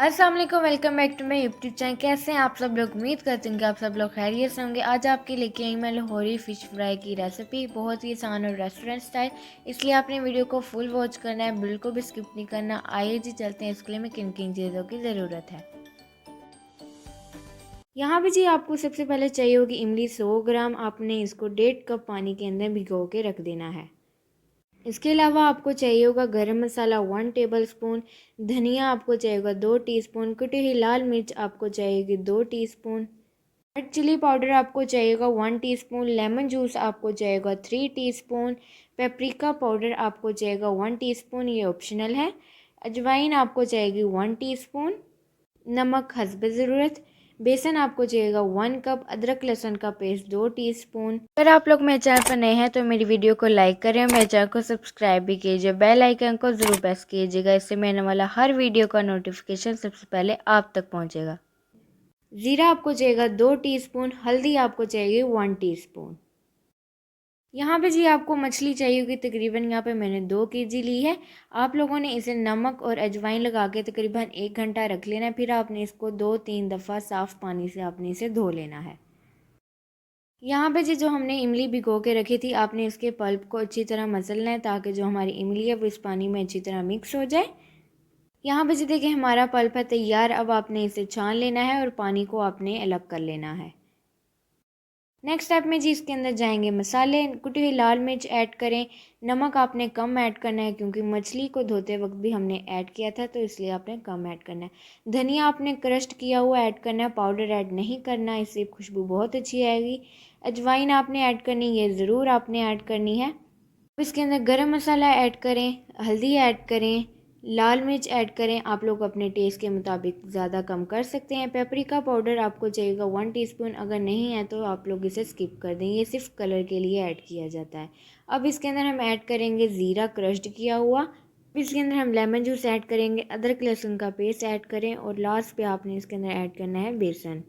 अस्सलाम वालेकुम, welcome back to my YouTube channel. कैसे हैं आप सब लोग? उम्मीद करते हैं कि आप सब लोग खैरियत से होंगे। आज आपके लेके आई मैं लाहौरी फ़िश फ्राई की रेसिपी, बहुत ही आसान और रेस्टोरेंट स्टाइल। इसलिए आपने वीडियो को फुल वॉच करना है, बिल्कुल भी स्किप नहीं करना। आइए जी चलते हैं इसके लिए में किन किन चीज़ों की ज़रूरत है। यहाँ पे जी आपको सबसे पहले चाहिए होगी इमली 100 ग्राम। आपने इसको 1.5 कप पानी के अंदर भिगो के रख देना है। इसके अलावा आपको चाहिए होगा गरम मसाला 1 टेबलस्पून, धनिया आपको चाहिए होगा 2 टीस्पून, कुटी हुई लाल मिर्च आपको चाहिएगी 2 टीस्पून, रेड चिली पाउडर आपको चाहिए होगा 1 टीस्पून, लेमन जूस आपको चाहिए होगा 3 टीस्पून, पेपरिका पाउडर आपको चाहिएगा 1 टीस्पून, ये ऑप्शनल है। अजवाइन आपको चाहिएगी 1 टीस्पून, नमक हस्ब ज़रूरत। बेसन आपको चाहिएगा 1 कप, अदरक लहसुन का पेस्ट 2 टीस्पून। अगर आप लोग मेरे चैनल पर नए हैं तो मेरी वीडियो को लाइक करें, मेरे चैनल को सब्सक्राइब भी कीजिए, बेल आइकन को ज़रूर प्रेस कीजिएगा। इससे मेरे वाला हर वीडियो का नोटिफिकेशन सबसे पहले आप तक पहुंचेगा। ज़ीरा आपको चाहिएगा 2 टीस्पून, हल्दी आपको चाहिए 1 टीस्पून। यहाँ पे जी आपको मछली चाहिए होगी तकरीबन, यहाँ पे मैंने 2 केजी ली है। आप लोगों ने इसे नमक और अजवाइन लगा के तकरीबन 1 घंटा रख लेना है। फिर आपने इसको 2-3 दफ़ा साफ़ पानी से आपने इसे धो लेना है। यहाँ पे जी जो हमने इमली भिगो के रखी थी, आपने इसके पल्प को अच्छी तरह मसलना है ताकि जो हमारी इमली है वो इस पानी में अच्छी तरह मिक्स हो जाए। यहाँ पे जी देखिए हमारा पल्प है तैयार। अब आपने इसे छान लेना है और पानी को आपने अलग कर लेना है। नेक्स्ट स्टेप में जी इसके अंदर जाएंगे मसाले। कुटी हुई लाल मिर्च ऐड करें। नमक आपने कम ऐड करना है क्योंकि मछली को धोते वक्त भी हमने ऐड किया था, तो इसलिए आपने कम ऐड करना है। धनिया आपने क्रश्ड किया हुआ ऐड करना है, पाउडर ऐड नहीं करना, इससे खुशबू बहुत अच्छी आएगी। अजवाइन आपने ऐड करनी, ये ज़रूर आपने ऐड करनी है। इसके अंदर गरम मसाला ऐड करें, हल्दी ऐड करें, लाल मिर्च ऐड करें। आप लोग अपने टेस्ट के मुताबिक ज़्यादा कम कर सकते हैं। पेपरिका पाउडर आपको चाहिएगा 1 टीस्पून, अगर नहीं है तो आप लोग इसे स्किप कर दें, ये सिर्फ कलर के लिए ऐड किया जाता है। अब इसके अंदर हम ऐड करेंगे ज़ीरा क्रश्ड किया हुआ। इसके अंदर हम लेमन जूस ऐड करेंगे, अदरक लहसुन का पेस्ट ऐड करें और लास्ट पे आपने इसके अंदर ऐड करना है बेसन।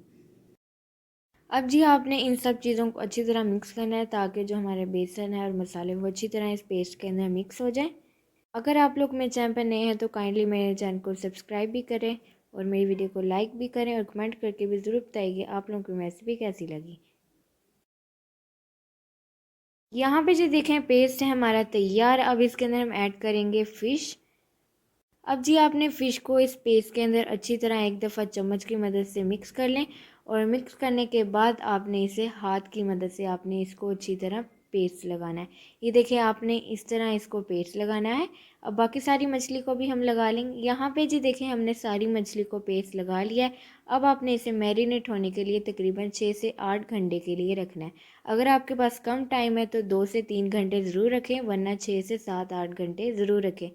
अब जी आपने इन सब चीज़ों को अच्छी तरह मिक्स करना है ताकि जो हमारे बेसन है और मसाले वो अच्छी तरह इस पेस्ट के अंदर मिक्स हो जाए। अगर आप लोग मेरे चैनल पर नए हैं तो काइंडली मेरे चैनल को सब्सक्राइब भी करें और मेरी वीडियो को लाइक भी करें और कमेंट करके भी ज़रूर बताइए आप लोगों को रेसिपी कैसी लगी। यहाँ पे जो देखें पेस्ट है हमारा तैयार। अब इसके अंदर हम ऐड करेंगे फ़िश। अब जी आपने फ़िश को इस पेस्ट के अंदर अच्छी तरह एक दफ़ा चम्मच की मदद से मिक्स कर लें और मिक्स करने के बाद आपने इसे हाथ की मदद से आपने इसको अच्छी तरह पेस्ट लगाना है। ये देखिए आपने इस तरह इसको पेस्ट लगाना है। अब बाकी सारी मछली को भी हम लगा लेंगे। यहाँ पे जी देखें हमने सारी मछली को पेस्ट लगा लिया है। अब आपने इसे मैरिनेट होने के लिए तकरीबन 6 से 8 घंटे के लिए रखना है। अगर आपके पास कम टाइम है तो 2 से 3 घंटे ज़रूर रखें, वरना 6 से 7-8 घंटे ज़रूर रखें।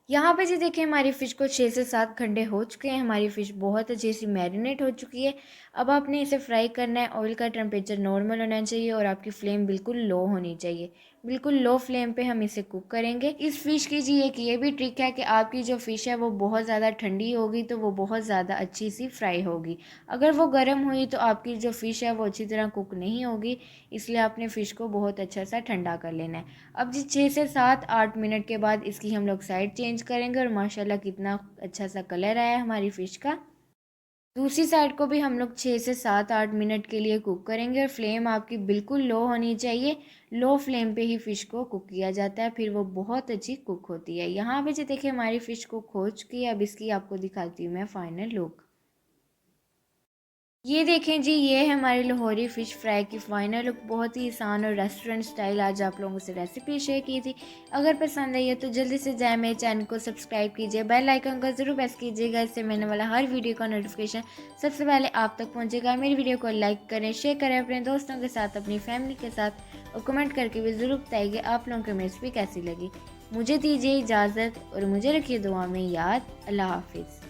यहाँ पे जी देखिए हमारी फ़िश को 6 से 7 घंटे हो चुके हैं। हमारी फ़िश बहुत अच्छी सी मैरिनेट हो चुकी है। अब आपने इसे फ्राई करना है। ऑयल का टेम्परेचर नॉर्मल होना चाहिए और आपकी फ्लेम बिल्कुल लो होनी चाहिए। बिल्कुल लो फ्लेम पे हम इसे कुक करेंगे। इस फ़िश की जी एक ये भी ट्रिक है कि आपकी जो फ़िश है वो बहुत ज़्यादा ठंडी होगी तो वो बहुत ज़्यादा अच्छी सी फ्राई होगी। अगर वो गर्म हुई तो आपकी जो फ़िश है वो अच्छी तरह कुक नहीं होगी, इसलिए आपने फ़िश को बहुत अच्छा सा ठंडा कर लेना है। अब जी 6 से 7-8 मिनट के बाद इसकी हम लोग साइड चेंज करेंगे और माशाल्लाह कितना अच्छा सा कलर आया है हमारी फ़िश का। दूसरी साइड को भी हम लोग 6 से 7-8 मिनट के लिए कुक करेंगे और फ्लेम आपकी बिल्कुल लो होनी चाहिए। लो फ्लेम पे ही फ़िश को कुक किया जाता है, फिर वो बहुत अच्छी कुक होती है। यहाँ पे जो देखिए हमारी फ़िश कुक हो चुकी है। अब इसकी आपको दिखाती हूँ मैं फाइनल लुक। ये देखें जी, ये है हमारी लाहौरी फ़िश फ्राई की फ़ाइनल लुक। बहुत ही आसान और रेस्टोरेंट स्टाइल आज आप लोगों से रेसिपी शेयर की थी। अगर पसंद आई है तो जल्दी से जाए मेरे चैनल को सब्सक्राइब कीजिए, बेल आइकन को ज़रूर प्रेस कीजिएगा, इससे मैंने वाला हर वीडियो का नोटिफिकेशन सबसे पहले आप तक पहुंचेगा। मेरी वीडियो को लाइक करें, शेयर करें अपने दोस्तों के साथ, अपनी फैमिली के साथ और कमेंट करके भी ज़रूर बताइए आप लोगों को रेसिपी कैसी लगी। मुझे दीजिए इजाज़त और मुझे रखिए दुआ में याद। अल्लाह हाफिज़।